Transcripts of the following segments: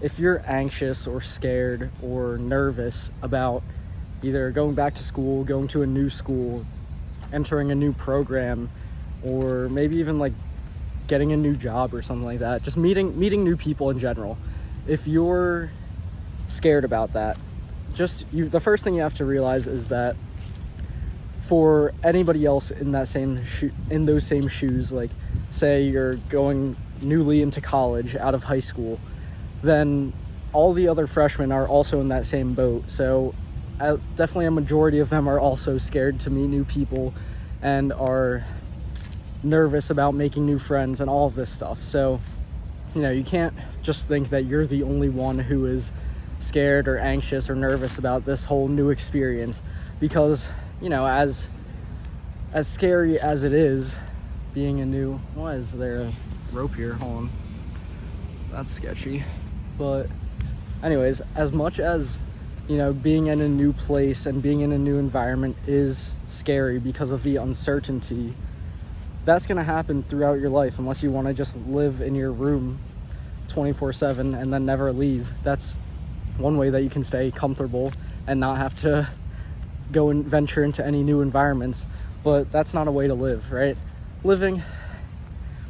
if you're anxious or scared or nervous about either going back to school, going to a new school, entering a new program, or maybe even like getting a new job or something like that, just meeting new people in general, if you're scared about that, the first thing you have to realize is that for anybody else in those same shoes, like say you're going newly into college out of high school, then all the other freshmen are also in that same boat. So definitely a majority of them are also scared to meet new people and are nervous about making new friends and all of this stuff. So, you can't just think that you're the only one who is scared or anxious or nervous about this whole new experience, because, as scary as it is, being a new... Why is there a rope here? Hold on. That's sketchy. But anyways, as much as, being in a new place and being in a new environment is scary because of the uncertainty, that's going to happen throughout your life unless you want to just live in your room 24/7 and then never leave. That's one way that you can stay comfortable and not have to go and venture into any new environments. But that's not a way to live, right? Living,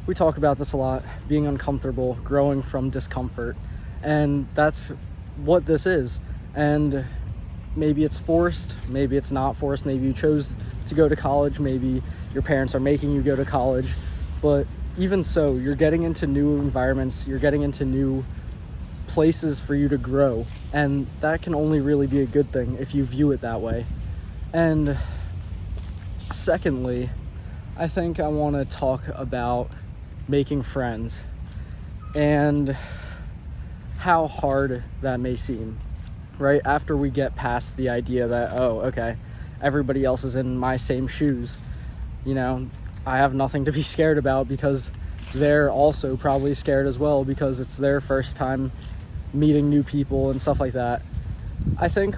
we talk about this a lot, being uncomfortable, growing from discomfort, and that's what this is. And maybe it's forced, maybe it's not forced, maybe you chose to go to college, maybe your parents are making you go to college, but even so, you're getting into new environments, you're getting into new places for you to grow, and that can only really be a good thing if you view it that way. And secondly, I think I want to talk about making friends and how hard that may seem, right? After we get past the idea that, oh, okay, everybody else is in my same shoes, I have nothing to be scared about because they're also probably scared as well because it's their first time meeting new people and stuff like that. I think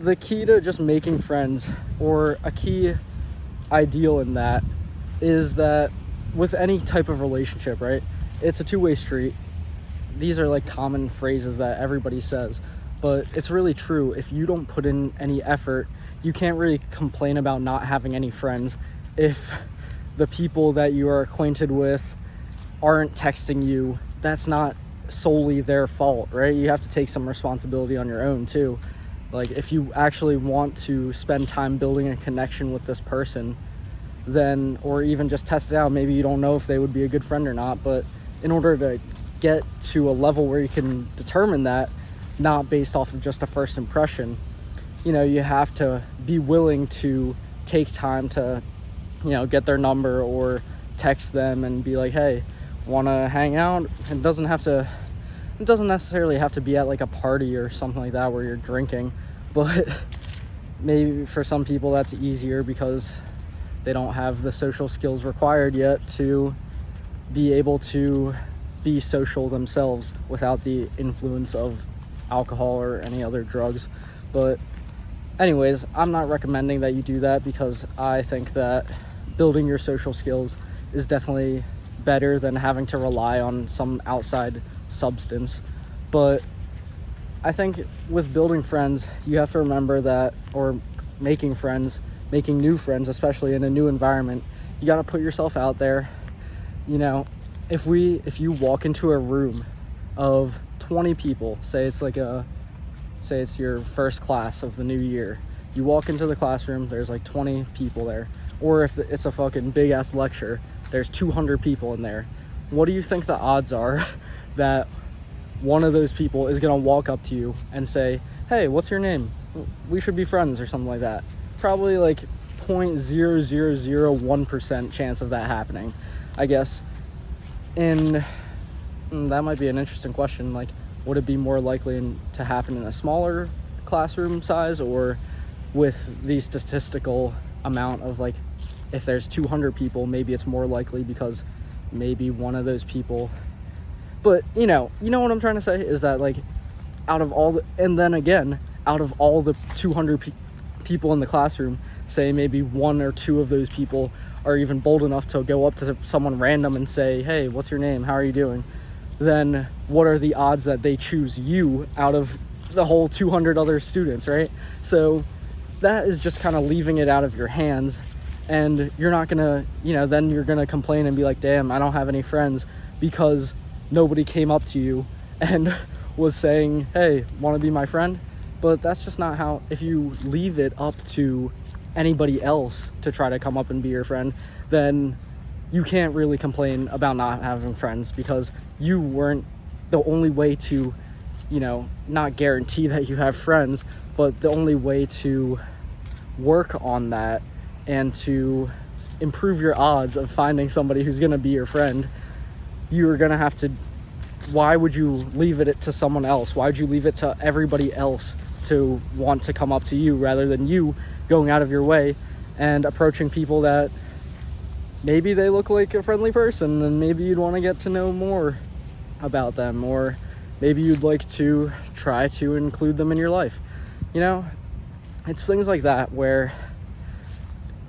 the key to just making friends, or a key ideal in that, is that with any type of relationship, right, it's a two-way street. These are like common phrases that everybody says, but it's really true. If you don't put in any effort, you can't really complain about not having any friends if the people that you are acquainted with aren't texting you. That's not solely their fault, right? You have to take some responsibility on your own too. Like, if you actually want to spend time building a connection with this person, then, or even just test it out, maybe you don't know if they would be a good friend or not, but in order to get to a level where you can determine that, not based off of just a first impression, you have to be willing to take time to, get their number or text them and be like, hey, want to hang out? It doesn't necessarily have to be at like a party or something like that where you're drinking, but maybe for some people that's easier because they don't have the social skills required yet to be able to be social themselves without the influence of alcohol or any other drugs. But anyways, I'm not recommending that you do that because I think that building your social skills is definitely better than having to rely on some outside substance. But I think with building friends, you have to remember that, or making new friends, especially in a new environment, you got to put yourself out there. If you walk into a room of 20 people, say it's your first class of the new year, you walk into the classroom, there's like 20 people there, or if it's a fucking big ass lecture, there's 200 people in there. What do you think the odds are that one of those people is going to walk up to you and say, hey, what's your name? We should be friends, or something like that? Probably like 0.0001% chance of that happening, I guess. And that might be an interesting question. Like, would it be more likely to happen in a smaller classroom size, or with the statistical amount of, like, if there's 200 people, maybe it's more likely because maybe one of those people... But, you know what I'm trying to say is that, like, out of all the 200 people in the classroom, say maybe one or two of those people are even bold enough to go up to someone random and say, hey, what's your name? How are you doing? then what are the odds that they choose you out of the whole 200 other students, right? So that is just kind of leaving it out of your hands, and you're not gonna, then you're gonna complain and be like, damn, I don't have any friends because nobody came up to you and was saying, hey, want to be my friend? But that's just not how, if you leave it up to anybody else to try to come up and be your friend, then you can't really complain about not having friends, because you weren't the only way to, not guarantee that you have friends, but the only way to work on that and to improve your odds of finding somebody who's going to be your friend. You're going to have to, why would you leave it to someone else? Why would you leave it to everybody else to want to come up to you, rather than you going out of your way and approaching people that maybe they look like a friendly person, and maybe you'd want to get to know more about them, or maybe you'd like to try to include them in your life. It's things like that where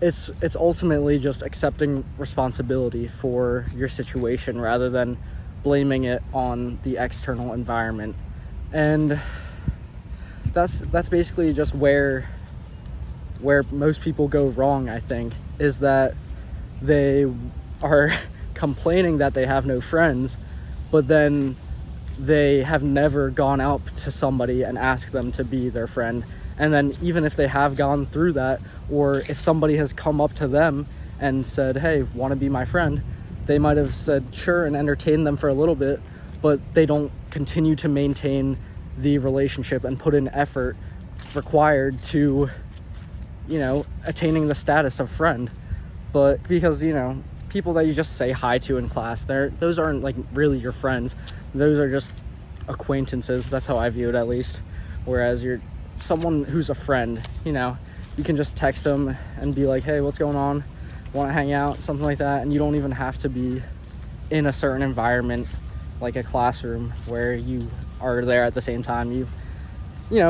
it's ultimately just accepting responsibility for your situation rather than blaming it on the external environment. And that's basically just where most people go wrong, I think, is that they are complaining that they have no friends, but then they have never gone out to somebody and asked them to be their friend. And then even if they have gone through that, or if somebody has come up to them and said, hey, want to be my friend, they might have said sure and entertained them for a little bit, but they don't continue to maintain the relationship and put in effort required to, attaining the status of friend. But because, people that you just say hi to in class, those aren't like really your friends. Those are just acquaintances. That's how I view it, at least. Whereas you're someone who's a friend, you can just text them and be like, hey, what's going on? Want to hang out? Something like that. And you don't even have to be in a certain environment, like a classroom, where you are there at the same time.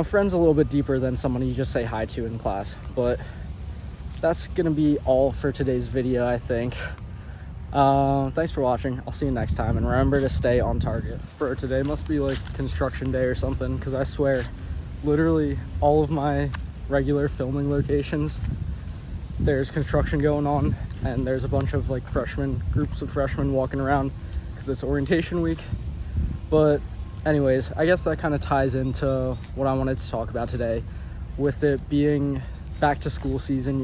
Friends a little bit deeper than someone you just say hi to in class. But that's gonna be all for today's video, I think. Thanks for watching. I'll see you next time, and remember to stay on target. Bro, today must be like construction day or something, because I swear, literally all of my regular filming locations, there's construction going on, and there's a bunch of like groups of freshmen walking around because it's orientation week. But anyways, I guess that kind of ties into what I wanted to talk about today, with it being back to school season.